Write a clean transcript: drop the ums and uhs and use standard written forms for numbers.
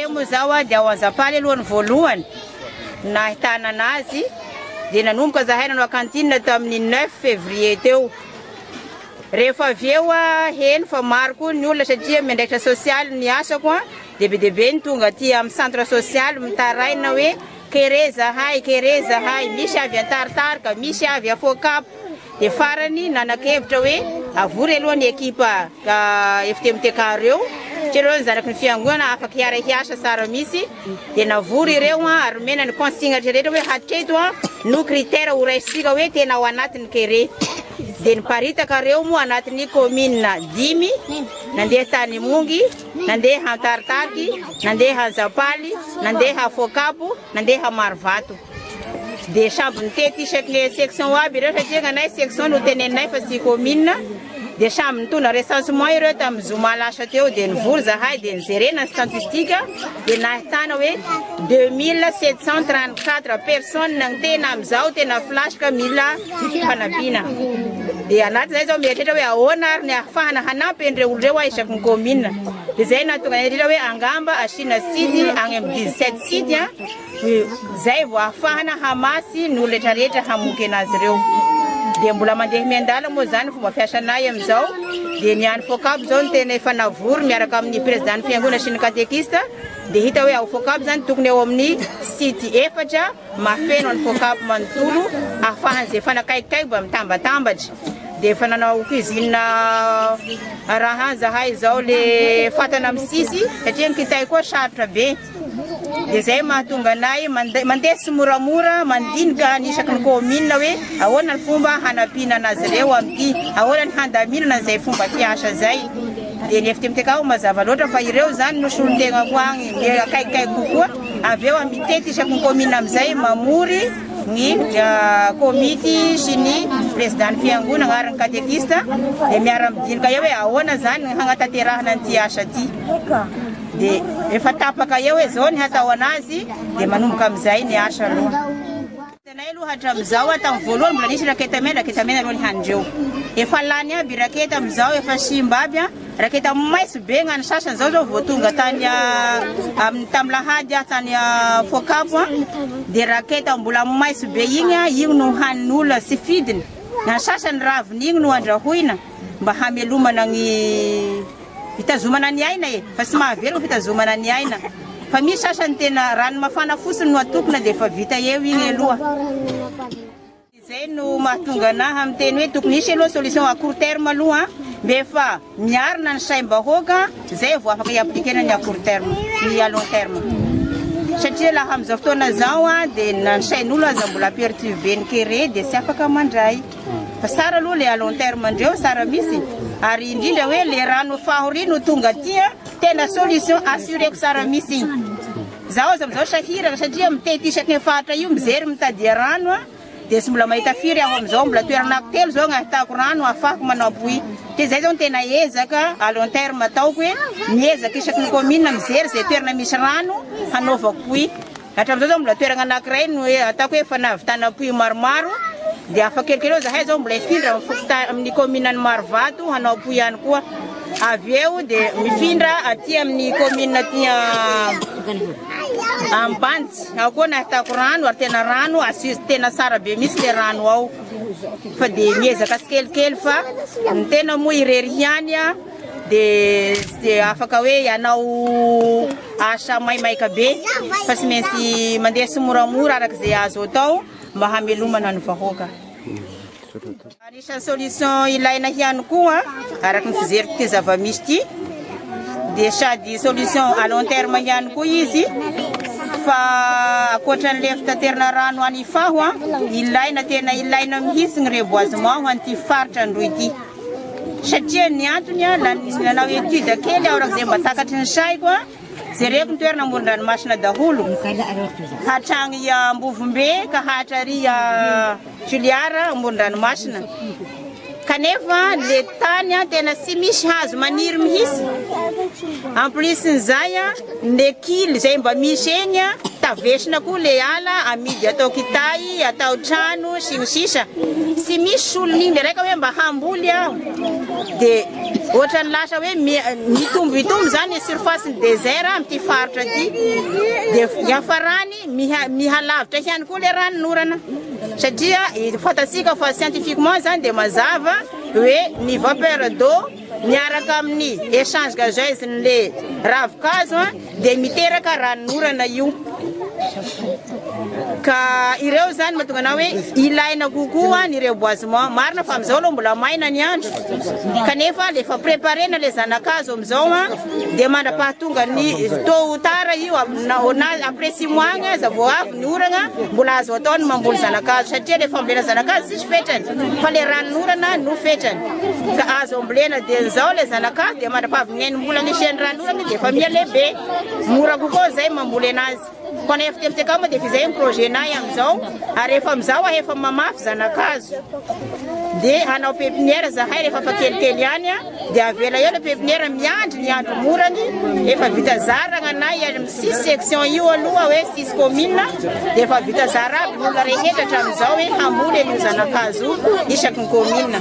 moa zao dia ao Anjapaly aloha ny voalohany nahitana anazy dia nanomboka zahay nanao kantine tamin'ny 9 février teo. Rehefa avy eo heno fa maro koa ny olona satria miandraikitra sosialy ny asako dia be dia be ny tonga aty amin'ny centre social mitaraina hoe kere zahay, misy avy Antaritarika, misy avy Fokap. Dia farany nanakevitra hoe avory aloha ny ekipa FTMTK reo ireo ny zanaky ny fiangonana afaka hiara-hiasa sara misy dia navory ireo ary mena ny consigne rehetra hoe hatreto no critère ho raisika hoe tena ao anatin'ny kere. Dia niparitaka reo moa anatin'ny commune 10 nandeha Tanimongy, nandeha Antaritarika, nandeha Anjapaly, nandeha Fokapo, nandeha Marivato. Dia samby nitety isaky section aby ireo satria ganay section no teneninay fa sy commune. Dia samby nitondra recensement ireo tamin'ny zoma lasa teo dia nivory zahay dia nijerena ny statistika dia nahitana hoe 2734 personnes nang tena amin'izao tena flasika mila fanampiana. Dia anaty zay zao mieritreritra hoe ahoana ary ny ahafahana hanampy an'ireo olon'ireo isaky ny commune. Dia zay nahatonga nieritreritra hoe angamba asina site agny amin'ny 17 site zay vao ahafahana hamasy ny olona rehetrarehetra hamoky anazy ireo. Dia mbola mandeha miandala moa zany fomba fiasanay amin'izao. Dia ny any Fokap zao ny tena efa navory miaraka amin'ny président fiangonana sy ny katekista. Dia hita hoe ao Fokap zany tokony eo amin'ny site 4 mafeno any Fokap manontolo ahafahan'izay fanakaikikaiky mba mitambatambatra. Dia efa nanao cuisine raha zahay zao le fatana amin'ny sisy satria ny kitay koa sarotra be. Dia zay mahatonga anay mandeha sy moramora mandinika ny isaky ny commune hoe ahoana ny fomba hanampiana anazy ireo amin'ity, ahoana ny handaminana an'izay fomba fiasa zay. Dia ny FTMTK mazava loatra fa ireo zany no solon-tegna ko agny akaikikaiky kokoa. Avy eo mitety isaky ny commune amin'izay mamory ny komity sy ny président ny fiangonana ary ny katekista dia miara-midinika eo hoe ahoana zany ny hagnatanterahana an'ity asa ity. Dia efa tapaka eo hoe zao ny hatao anazy dia manomboka amin'izay ny asa aloha. Tenay aloha hatramin'izao tamin'ny voalohany mbola nisy raketa mena aloha ny hanindreo. Efa lany aby raketa amin'izao efa simba aby raketa maitso be gnany sasany zao vao tonga tany tamin'ny lahady tany Fokap dia raketa mbola maitso be igny no hanin'olona sy fidiny. Ny sasany raviny igny no andrahoina mba hamelomana ny fitazomana ny aina fa sy mahavelogna fitazomana ny aina. Fa misy sasany tena rano mafana fosiny no atokona dia efa vita eo igny aloha. Zay no mahatonga anahy amin'ny teny hoe tokony hisy aloha solution à court terme aloha mbe fa miarina ny saim-bahoaka zay vao afaka hiaplikena ny à court terme ny à long terme. Satria laha amin'izao fotoana zao dia ny sain'olo aza mbola perturbe ny kere dia sy afaka mandray. Fa sara aloha le à long terme andreo sara misy. Ary indrindra hoe le rano fahori no tonga aty tena solution assuré ko sara misy. Zaho aza amin'izao sahirana satria mitety isaky ny faritra io mijery mitadia rano dia sy mbola mahita firy aho amin'izao mbola toerana telo zao agnahitako rano ahafahako manao puits. Dia zay zao tena ezaka à long terme ataoko hoe miezaka isaky ny commune mijery zay toerana misy rano hanaovako puits. Hatramin'izao zao mbola toerana anankiray no hoe ataoko hoe efa nahavitana puits maromaro. Dia afa kelikely eo zahay zao mbola ifindra amin'ny commune ny Marivato hanao puits ihany koa. Avy eo dia mifindra aty amin'ny commune aty Ambantsy ao koa nahitako rano ary tena rano tena sara be misy le rano ao. Fa dia miezaka tsikelikely fa ny tena moa irery ihany dia afaka hoe ianao asa maimaika be fa sy maintsy mandeha sy moramora arak'izay azo atao mba hamelomana ny vahoaka. Anisany solution ilaina ihany koa araky ny fizeriko ty zava-misy ty dia sady solution à long terme ihany koa izy fa akoatran'le fitaterana rano any Ifaho ilaina tena ilaina mihitsy ny reboisement ho an'ity faritra andro ity. Satria ny antony nanao étude kely aho arak'izay mba takatry ny saiko jereko ny toerana amoron-dranomasina daholo hatragny Ambovombe ka hatrary Juliara amoron-dranomasina. Kanefa le tany tena sy misy hazo maniry mihitsy. En plus n'izay le kily zay mba misy eny tavesina koa le ala amidy atao kitay atao trano sy ny sisa. Sy misy solony indraiky hoe mba hamboly dia ohatra ny lasa hoe mitombo zany surface ny désert amty faritra ty dia iafarany mihalavitra ihany koa le ranon'orana satria fatatsika fa scientifiquement zany dia mazava hoe ny vapeur d'eau miaraka amin'ny échange gazeuse le ravin-kazo dia miteraka ranon'orana io ka ireo zany mahatonga na hoe ilaina kokoa ireo boisement marina fa amizao aloha mbola maina ny andro kanefa lefa préparé na le zanakazo amizao dia mandrapahatonga ny tôt ou tard io après 6 mois aza vao avy ny orana mbola azo atao ny mamboly zanakazo satria le fambolena zanakazo sisy fetrany fa le ranon'orana no fetrany ka azo ambolena dia zao le zanakazo dia mandrapahavignainy mbola ny isiany ranon'orana dia efa mialehibe mora kokoa zay mamboly anazy kona efa temtekao moa dia fizay ny projet nay amizao ary efa amizao efa mamafy zanakazo dia hanao pépinière zahay rehefa fa kelikely ihany dia avela eo le pépinière miandry ny andro morany efa vita zaragna nay amin'ny 6 section io aloha hoe 6 commune dia efa vita zara aby n'olona rehetra hatramin'izao hoe hamoly an'io zanakazo isaky ny commune